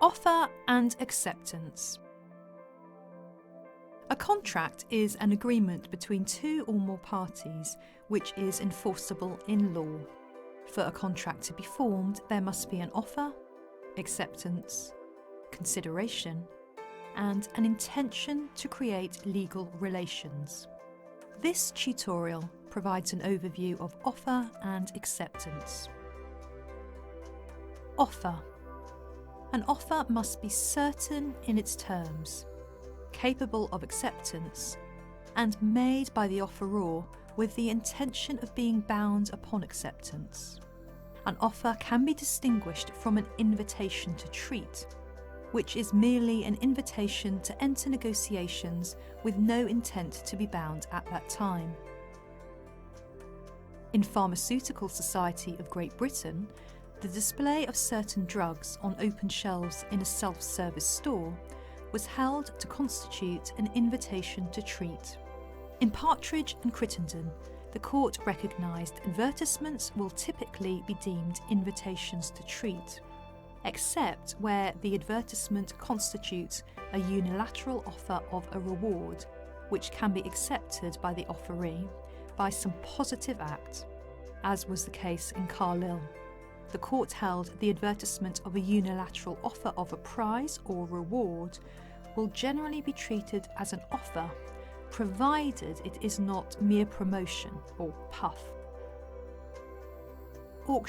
Offer and acceptance. A contract is an agreement between two or more parties which is enforceable in law. For a contract to be formed, there must be an offer, acceptance, consideration, and an intention to create legal relations. This tutorial provides an overview of offer and acceptance. Offer. An offer must be certain in its terms, capable of acceptance, and made by the offeror with the intention of being bound upon acceptance. An offer can be distinguished from an invitation to treat, which is merely an invitation to enter negotiations with no intent to be bound at that time. In Pharmaceutical Society of Great Britain, the display of certain drugs on open shelves in a self-service store was held to constitute an invitation to treat. In Partridge and Crittenden, the court recognised advertisements will typically be deemed invitations to treat, except where the advertisement constitutes a unilateral offer of a reward, which can be accepted by the offeree by some positive act, as was the case in Carlisle. The court held the advertisement of a unilateral offer of a prize or reward will generally be treated as an offer, provided it is not mere promotion or puff. Auction.